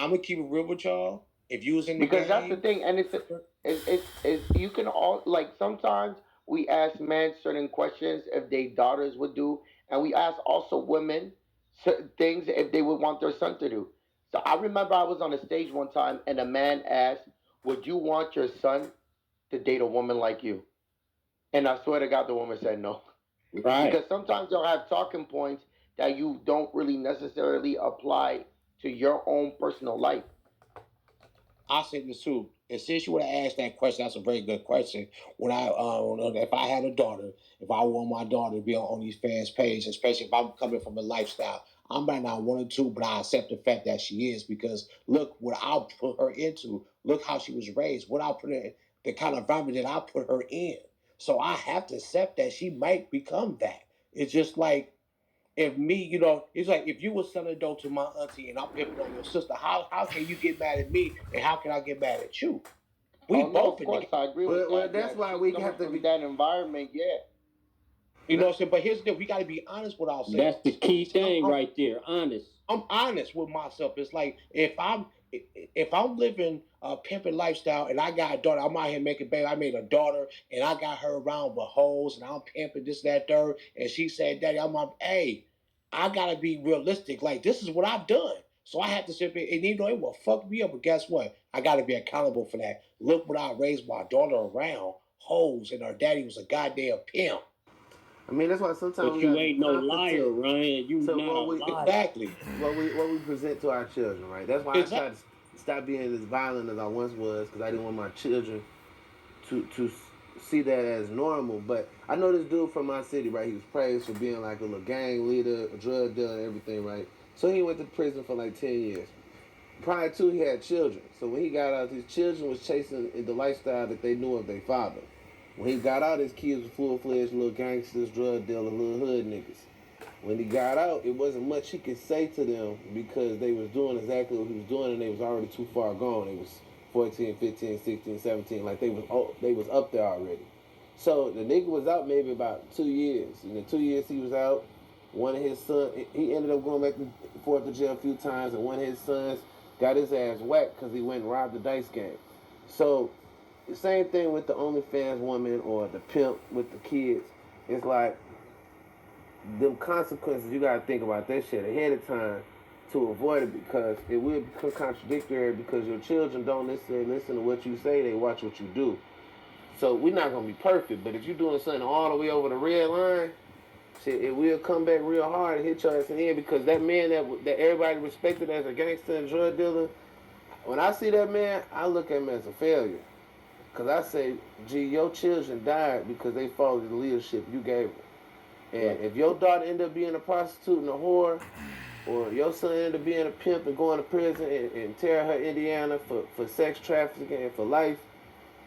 I'm gonna keep it real with y'all. If you was in the Because that's the game, thing, and it's you can all like sometimes we ask men certain questions if their daughters would do, and we ask also women certain things if they would want their son to do. So I remember I was on a stage one time, and a man asked, "Would you want your son to date a woman like you?" And I swear to God, the woman said no. Right. Because sometimes they'll have talking points that you don't really necessarily apply to your own personal life. I say this too. And since you would have asked that question, that's a very good question. When if I had a daughter, if I want my daughter to be on these fans' page, especially if I'm coming from a lifestyle, I might not want to, but I accept the fact that she is because look what I put her into. Look how she was raised. What I put her, the kind of environment that I put her in. So I have to accept that she might become that. It's just like if me, it's like if you were selling dope to my auntie and I'm pimping on your sister, how can you get mad at me and how can I get mad at you? We Oh no, both of in the course game. I agree with Well, that. Yeah, that's if why she's we coming have to from be. that environment, yeah. You know what I'm saying? But here's the thing, we gotta be honest with That's the ourselves. key See, thing right there. Honest. I'm honest with myself. It's like if I'm living a pimping lifestyle and I got a daughter, I'm out here making baby. I made a daughter and I got her around with hoes and I'm pimping this, that, third. And she said, Daddy, I'm like, hey, I gotta be realistic. Like this is what I've done. So I have to sit there and you know it will fuck me up. But guess what? I gotta be accountable for that. Look what I raised my daughter around. Hoes and her daddy was a goddamn pimp. I mean, that's why sometimes But we you gotta be ain't no liar, competent Ryan. You to not what a we liar. Exactly. what we present to our children, right? That's why I Exactly. tried to stop being as violent as I once was because I didn't want my children to see that as normal. But I know this dude from my city, right? He was praised for being like a little gang leader, a drug dealer, and everything, right? So he went to prison for like 10 years. Prior to, he had children. So when he got out, his children was chasing the lifestyle that they knew of their father. When he got out, his kids were full-fledged little gangsters, drug dealers, little hood niggas. When he got out, it wasn't much he could say to them because they was doing exactly what he was doing and they was already too far gone. They was 14, 15, 16, 17, like they was up there already. So the nigga was out maybe about 2 years. In the 2 years he was out, one of his sons, he ended up going back and forth to jail a few times, and one of his sons got his ass whacked because he went and robbed the dice game. So the same thing with the OnlyFans woman or the pimp with the kids. It's like them consequences, you gotta think about that shit ahead of time to avoid it because it will become contradictory because your children don't necessarily listen to what you say, they watch what you do. So we're not gonna be perfect, but if you're doing something all the way over the red line, shit, it will come back real hard and hit your ass in the head because that man that everybody respected as a gangster and drug dealer, when I see that man, I look at him as a failure. Cause I say, gee, your children died because they followed the leadership you gave them. And Right. if your daughter end up being a prostitute and a whore, or your son end up being a pimp and going to prison and tear her Indiana for sex trafficking and for life,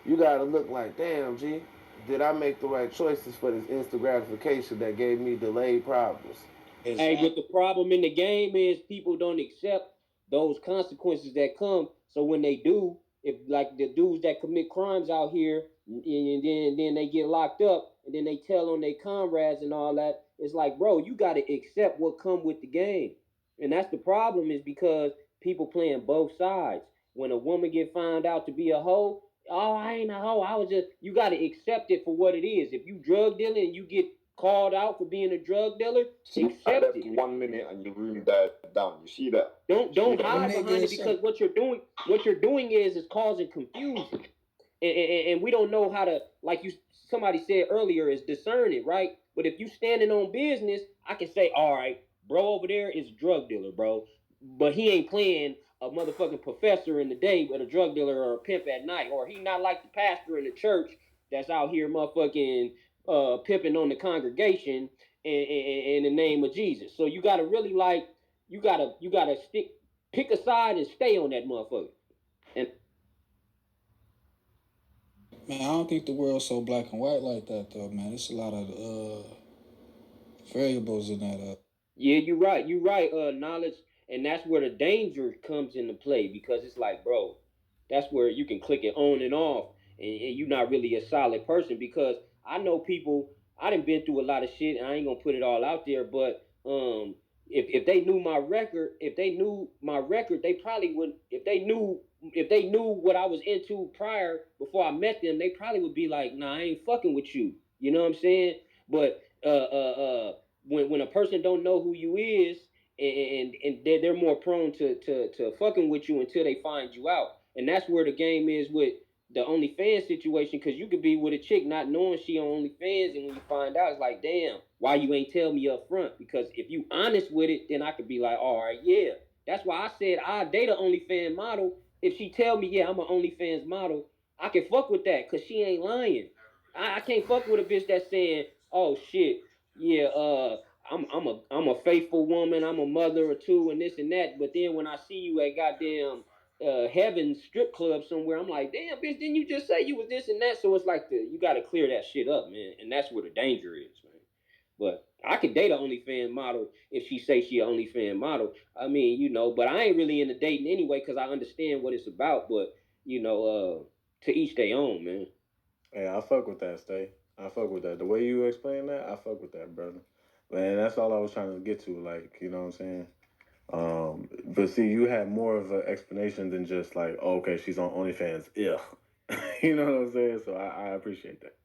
you gotta look like, damn, G, did I make the right choices for this instant gratification that gave me delayed problems? Hey, but Exactly. the problem in the game is people don't accept those consequences that come. So when they do, if like the dudes that commit crimes out here, and then they get locked up, and then they tell on their comrades and all that, it's like, bro, you got to accept what come with the game, and that's the problem is because people playing both sides. When a woman get found out to be a hoe, oh, I ain't a hoe. I was just. You got to accept it for what it is. If you drug dealing and you get called out for being a drug dealer, I accept left it. 1 minute and your room died down. You see that? Don't When hide behind it because what you're doing is causing confusion, and we don't know how to, like you somebody said earlier, is discern it, right? But if you standing on business, I can say, all right, bro over there is a drug dealer, bro, but he ain't playing a motherfucking professor in the day with a drug dealer or a pimp at night, or he not like the pastor in the church that's out here motherfucking pimping on the congregation in the name of Jesus. So you gotta really like you gotta stick pick a side and stay on that motherfucker. And Man, I don't think the world's so black and white like that though, man. It's a lot of variables in that. yeah, you're right, knowledge, and that's where the danger comes into play because it's like, bro, that's where you can click it on and off, and you're not really a solid person because I know people. I done been through a lot of shit, and I ain't gonna put it all out there, but if they knew my record, they probably would. If they knew what I was into prior before I met them, they probably would be like, "Nah, I ain't fucking with you." You know what I'm saying? But when a person don't know who you is, and they're more prone to fucking with you until they find you out, and that's where the game is with the OnlyFans situation, because you could be with a chick not knowing she on OnlyFans, and when you find out, it's like, damn, why you ain't tell me up front? Because if you honest with it, then I could be like, all right, yeah. That's why I said I date an OnlyFans model. If she tell me, yeah, I'm an OnlyFans model, I can fuck with that because she ain't lying. I can't fuck with a bitch that's saying, oh shit, yeah, I'm a faithful woman, I'm a mother or two, and this and that. But then when I see you at goddamn Heaven strip club somewhere, I'm like, damn, bitch, didn't you just say you was this and that? So it's like you got to clear that shit up, man, and that's where the danger is, man. But I could date an OnlyFans model if she say she an OnlyFans model. I mean, but I ain't really into dating anyway because I understand what it's about. But to each their own, man. Hey, I fuck with that, Stay. I fuck with that. The way you explain that, I fuck with that, brother. Man, that's all I was trying to get to. Like, you know what I'm saying? But see, you had more of an explanation than just like, oh, okay, she's on OnlyFans. Yeah. You know what I'm saying? So I appreciate that.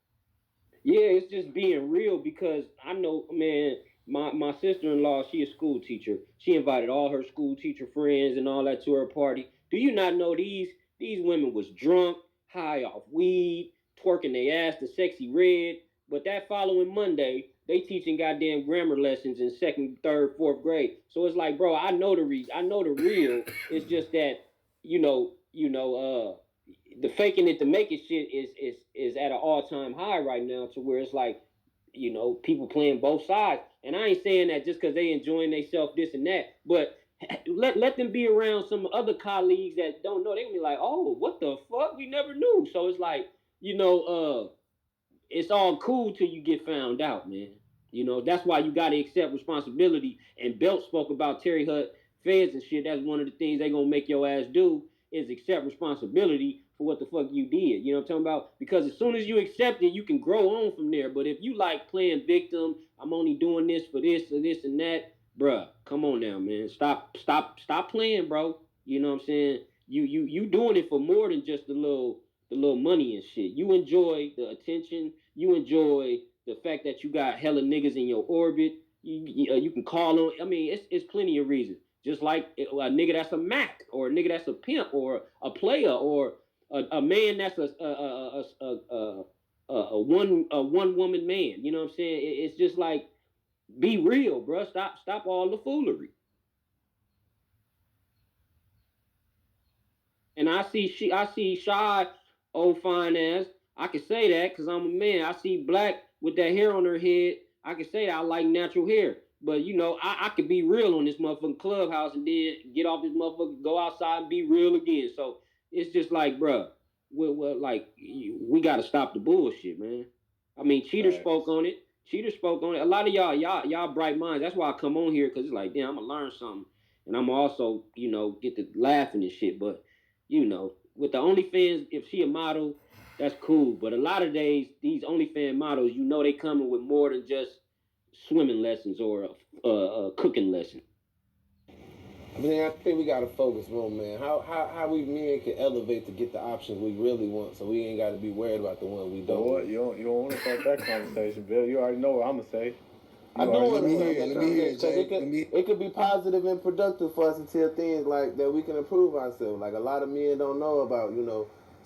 Yeah, it's just being real because I know, man, my sister-in-law, she a school teacher. She invited all her school teacher friends and all that to her party. Do you not know these women was drunk, high off weed, twerking their ass to Sexy Red, but that following Monday, they teaching goddamn grammar lessons in second, third, fourth grade. So it's like, bro, I know the real. It's just that, the faking it to make it shit is at an all time high right now, to where it's like, people playing both sides. And I ain't saying that just because they enjoying themselves this and that, but let them be around some other colleagues that don't know. They gonna be like, oh, what the fuck? We never knew. So it's like, it's all cool till you get found out, man. That's why you gotta accept responsibility. And Belt spoke about Terry Hutt feds and shit. That's one of the things they gonna make your ass do, is accept responsibility for what the fuck you did. You know what I'm talking about? Because as soon as you accept it, you can grow on from there. But if you like playing victim, I'm only doing this for this or this and that, bruh, come on now, man. Stop playing, bro. You know what I'm saying? You doing it for more than just the little money and shit. You enjoy the attention. You enjoy the fact that you got hella niggas in your orbit. You can call on. I mean, it's plenty of reasons. Just like a nigga that's a Mac, or a nigga that's a pimp, or a player, or a man that's a one woman man. You know what I'm saying? It's just like, be real, bro. Stop all the foolery. And I see Shy, old fine ass. I can say that because I'm a man. I see Black with that hair on her head. I can say that I like natural hair. But I could be real on this motherfucking clubhouse and then get off this motherfucker, go outside and be real again. So it's just like, bruh, we gotta stop the bullshit, man. I mean, Cheater spoke on it. A lot of y'all bright minds. That's why I come on here, because it's like, damn, I'm gonna learn something, and I'm also, get to laughing and shit. But with the OnlyFans, if she a model, that's cool. But a lot of days, these OnlyFans models, they coming with more than just swimming lessons or a cooking lesson. I think we gotta focus more, man. How we men can elevate to get the options we really want, so we ain't gotta be worried about the one we don't. What? You don't want to start that conversation, Bill. You already know what I'm gonna say. I do want to hear it, Jay. It could be positive and productive for us until things like that we can improve ourselves. Like a lot of men don't know about,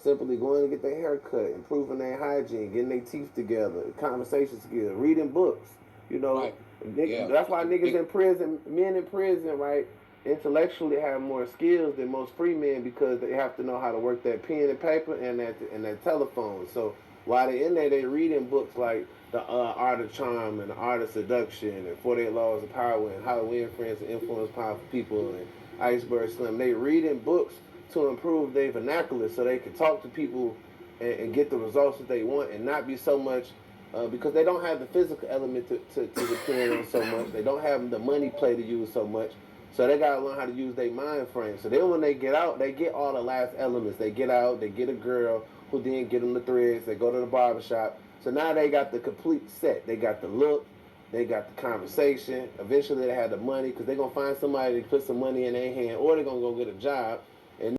simply going to get their hair cut, improving their hygiene, getting their teeth together, conversation skills, reading books. Right. Yeah. That's why niggas in prison, men in prison, right, intellectually have more skills than most free men, because they have to know how to work that pen and paper and that telephone. So while they're in there, they reading books like The Art of Charm and The Art of Seduction and 48 Laws of Power and How to Win Friends and Influence Powerful People and Iceberg Slim. They reading books to improve their vernacular so they can talk to people and get the results that they want, and not be so much because they don't have the physical element to depend on so much. They don't have the money play to use so much. So they gotta learn how to use their mind frame. So then when they get out, they get all the last elements. They get out, they get a girl who then get them the threads. They go to the barbershop. So now they got the complete set. They got the look, They got the conversation. Eventually, they have the money because they're gonna find somebody to put some money in their hand, or they're gonna go get a job. And